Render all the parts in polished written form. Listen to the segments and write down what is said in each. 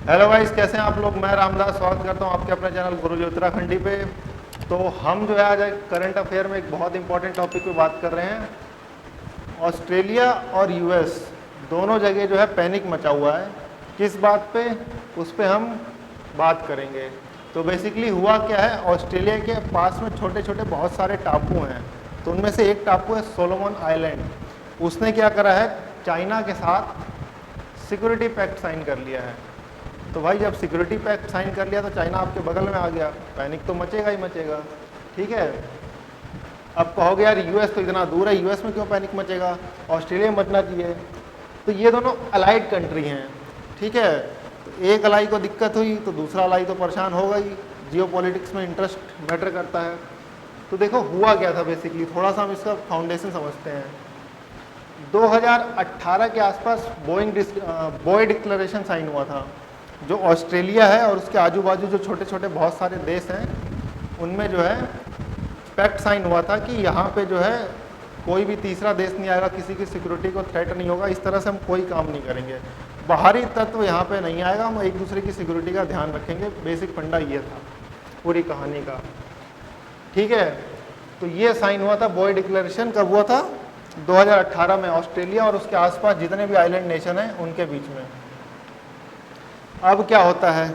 Hello guys, कैसे हैं आप लोग। मैं रामदास स्वागत करता हूं आपके अपने चैनल गुरुजी उत्तराखंडी पे। तो हम जो है आज एक करंट अफेयर में एक बहुत इंपॉर्टेंट टॉपिक पे बात कर रहे हैं। ऑस्ट्रेलिया और यूएस दोनों जगह जो है पैनिक मचा हुआ है। किस बात पे, उस पे हम बात करेंगे। तो बेसिकली हुआ क्या है, ऑस्ट्रेलिया के पास में छोटे छोटे बहुत सारे टापू हैं। तो उनमें से एक टापू है सोलोमन आइलैंड। उसने क्या करा है, चाइना के साथ सिक्योरिटी पैक्ट साइन कर लिया है। तो भाई जब सिक्योरिटी पैक्ट साइन कर लिया तो चाइना आपके बगल में आ गया, पैनिक तो मचेगा ही मचेगा। ठीक है, अब कहोगे यार यूएस तो इतना दूर है, यूएस में क्यों पैनिक मचेगा, ऑस्ट्रेलिया में मचना चाहिए। तो ये दोनों अलाइड कंट्री हैं। ठीक है, तो एक अलाई को दिक्कत हुई तो दूसरा अलाई तो परेशान होगा ही। जियो पॉलिटिक्स में इंटरेस्ट मैटर करता है। तो देखो हुआ क्या था बेसिकली, थोड़ा सा हम इसका फाउंडेशन समझते हैं। 2018 के आसपास बोए डिक्लेरेशन साइन हुआ था, जो ऑस्ट्रेलिया है और उसके आजू बाजू जो छोटे छोटे बहुत सारे देश हैं उनमें जो है पैक्ट साइन हुआ था कि यहाँ पे जो है कोई भी तीसरा देश नहीं आएगा, किसी की सिक्योरिटी को थ्रेट नहीं होगा, इस तरह से हम कोई काम नहीं करेंगे, बाहरी तत्व यहाँ पे नहीं आएगा, हम एक दूसरे की सिक्योरिटी का ध्यान रखेंगे। बेसिक फंडा ये था पूरी कहानी का। ठीक है, तो ये साइन हुआ था, बोए डिक्लेरेशन कब हुआ था, 2018 में, ऑस्ट्रेलिया और उसके आसपास जितने भी आइलैंड नेशन हैं उनके बीच में। अब क्या होता है,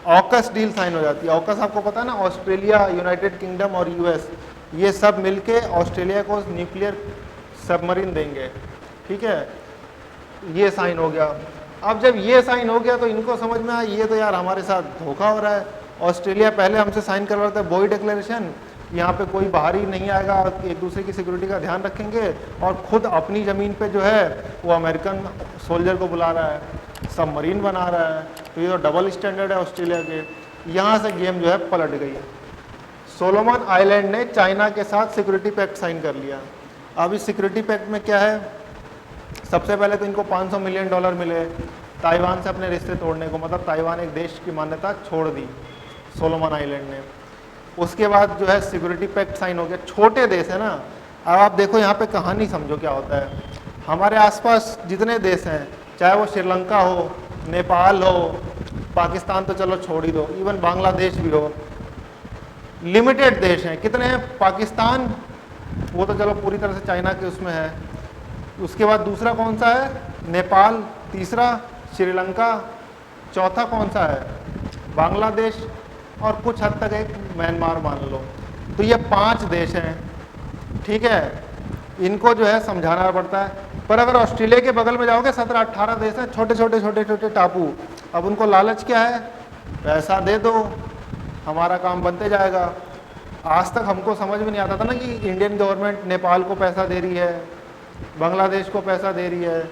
ऑकस डील साइन हो जाती है। ऑकस आपको पता है ना, ऑस्ट्रेलिया, यूनाइटेड किंगडम और यूएस ये सब मिलके ऑस्ट्रेलिया को न्यूक्लियर सबमरीन देंगे। ठीक है, ये साइन हो गया। अब जब ये साइन हो गया तो इनको समझ में आया ये तो यार हमारे साथ धोखा हो रहा है। ऑस्ट्रेलिया पहले हमसे साइन करवा रहा था बोई डिक्लेरेशन, यहाँ पे कोई बाहरी नहीं आएगा, एक दूसरे की सिक्योरिटी का ध्यान रखेंगे, और खुद अपनी ज़मीन पे जो है वो अमेरिकन सोल्जर को बुला रहा है, सबमरीन बना रहा है। तो ये तो डबल स्टैंडर्ड है ऑस्ट्रेलिया के। यहाँ से गेम जो है पलट गई। सोलोमन आइलैंड ने चाइना के साथ सिक्योरिटी पैक्ट साइन कर लिया। अब इस सिक्योरिटी पैक्ट में क्या है, सबसे पहले तो इनको $500 मिलियन मिले ताइवान से अपने रिश्ते तोड़ने को, मतलब ताइवान एक देश की मान्यता छोड़ दी सोलोमन आइलैंड ने। उसके बाद जो है सिक्योरिटी पैक्ट साइन हो गया। छोटे देश है ना, अब आप देखो यहाँ पे कहानी समझो क्या होता है। हमारे आसपास जितने देश हैं, चाहे वो श्रीलंका हो, नेपाल हो, पाकिस्तान तो चलो छोड़ ही दो, इवन बांग्लादेश भी हो, लिमिटेड देश हैं। कितने हैं, पाकिस्तान वो तो चलो पूरी तरह से चाइना के उसमें है, उसके बाद दूसरा कौन सा है, नेपाल, तीसरा श्रीलंका, चौथा कौन सा है, बांग्लादेश, और कुछ हद तक एक म्यांमार मान लो। तो ये 5 देश हैं। ठीक है, इनको जो है समझाना पड़ता है। पर अगर ऑस्ट्रेलिया के बगल में जाओगे 17-18 देश हैं, छोटे छोटे टापू। अब उनको लालच क्या है, पैसा दे दो हमारा काम बनते जाएगा। आज तक हमको समझ में नहीं आता था ना कि इंडियन गवर्नमेंट नेपाल को पैसा दे रही है, बांग्लादेश को पैसा दे रही है,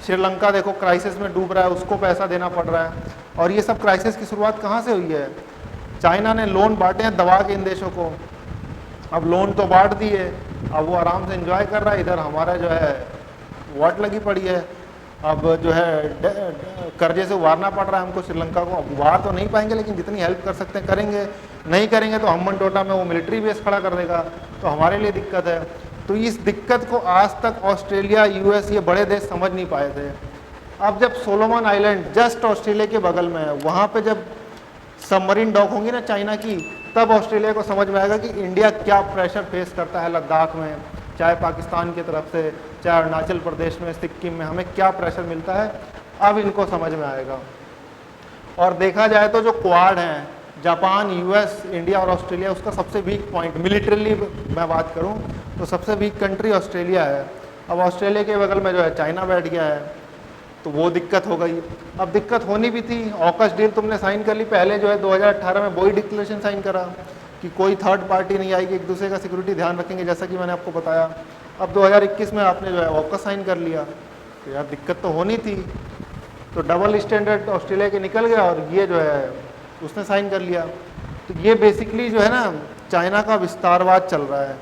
श्रीलंका देखो क्राइसिस में डूब रहा है, उसको पैसा देना पड़ रहा है। और ये सब क्राइसिस की शुरुआत कहाँ से हुई है, चाइना ने लोन बांटे हैं दबा के इन देशों को। अब लोन तो बांट दिए, अब वो आराम से एंजॉय कर रहा है, इधर हमारा जो है वाट लगी पड़ी है। अब जो है कर्जे से उबारना पड़ रहा है हमको श्रीलंका को। अब उबार तो नहीं पाएंगे, लेकिन जितनी हेल्प कर सकते हैं करेंगे। नहीं करेंगे तो हम्बन टोटा में वो मिलिट्री बेस खड़ा कर देगा, तो हमारे लिए दिक्कत है। तो इस दिक्कत को आज तक ऑस्ट्रेलिया, यूएस, ये बड़े देश समझ नहीं पाए थे। अब जब सोलोमन आइलैंड जस्ट ऑस्ट्रेलिया के बगल में है, वहाँ पर जब सबमरीन डॉक होंगी ना चाइना की, तब ऑस्ट्रेलिया को समझ में आएगा कि इंडिया क्या प्रेशर फेस करता है लद्दाख में, चाहे पाकिस्तान की तरफ से, चाहे अरुणाचल प्रदेश में, सिक्किम में, हमें क्या प्रेशर मिलता है। अब इनको समझ में आएगा। और देखा जाए तो जो क्वाड हैं, जापान, यूएस, इंडिया और ऑस्ट्रेलिया, उसका सबसे वीक पॉइंट मिलिट्रली मैं बात करूं तो सबसे वीक कंट्री ऑस्ट्रेलिया है। अब ऑस्ट्रेलिया के बगल में जो है चाइना बैठ गया है, तो वो दिक्कत हो गई। अब दिक्कत होनी भी थी, ऑकस डील तुमने साइन कर ली, पहले जो है 2018 में बोई डिक्लेरेशन साइन करा कि कोई थर्ड पार्टी नहीं आएगी, एक दूसरे का सिक्योरिटी ध्यान रखेंगे, जैसा कि मैंने आपको बताया। अब 2021 में आपने जो है ऑकस साइन कर लिया, तो यार दिक्कत तो होनी थी। तो डबल स्टैंडर्ड ऑस्ट्रेलिया के निकल गया और ये जो है उसने साइन कर लिया। तो ये बेसिकली जो है ना चाइना का विस्तारवाद चल रहा है।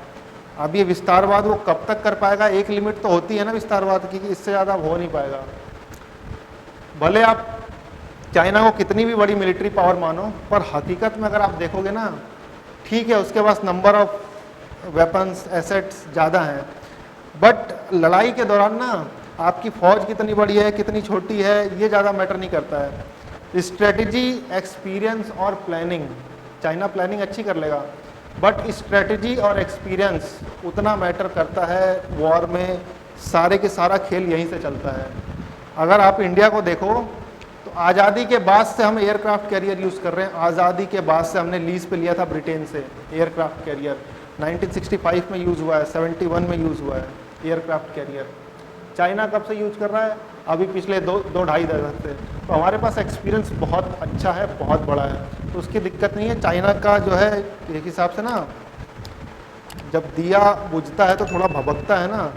अब ये विस्तारवाद वो कब तक कर पाएगा, एक लिमिट तो होती है ना विस्तारवाद की, इससे ज़्यादा हो नहीं पाएगा। भले आप चाइना को कितनी भी बड़ी मिलिट्री पावर मानो, पर हकीकत में अगर आप देखोगे ना, ठीक है उसके पास नंबर ऑफ वेपन्स, एसेट्स ज़्यादा हैं, बट लड़ाई के दौरान ना आपकी फ़ौज कितनी बड़ी है, कितनी छोटी है, ये ज़्यादा मैटर नहीं करता है। स्ट्रेटजी, एक्सपीरियंस और प्लानिंग, चाइना प्लानिंग अच्छी कर लेगा, बट स्ट्रेटजी और एक्सपीरियंस उतना मैटर करता है वॉर में। सारे के सारा खेल यहीं से चलता है। अगर आप इंडिया को देखो तो आज़ादी के बाद से हम एयरक्राफ्ट कैरियर यूज़ कर रहे हैं। आज़ादी के बाद से हमने लीज पे लिया था ब्रिटेन से एयरक्राफ्ट कैरियर, 1965 में यूज़ हुआ है, 71 में यूज़ हुआ है एयरक्राफ्ट कैरियर। चाइना कब से यूज़ कर रहा है? अभी पिछले दो ढाई दशक से। तो हमारे पास एक्सपीरियंस बहुत अच्छा है, बहुत बड़ा है, तो उसकी दिक्कत नहीं है। चाइना का जो है एक हिसाब से ना, जब दिया बुझता है तो थोड़ा भभकता है ना,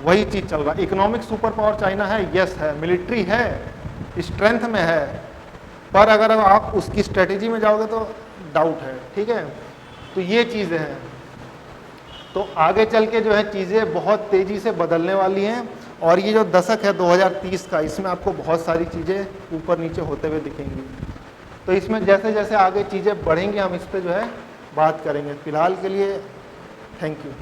वही चीज़ चल रहा है। इकोनॉमिक सुपर पावर चाइना है, यस है, मिलिट्री है, स्ट्रेंथ में है, पर अगर आप उसकी स्ट्रेटेजी में जाओगे तो डाउट है। ठीक है, तो ये चीज़ें हैं। तो आगे चल के जो है चीज़ें बहुत तेज़ी से बदलने वाली हैं, और ये जो दशक है 2030 का, इसमें आपको बहुत सारी चीज़ें ऊपर नीचे होते हुए दिखेंगी। तो इसमें जैसे जैसे आगे चीज़ें बढ़ेंगी हम इस पर जो है बात करेंगे। फ़िलहाल के लिए थैंक यू।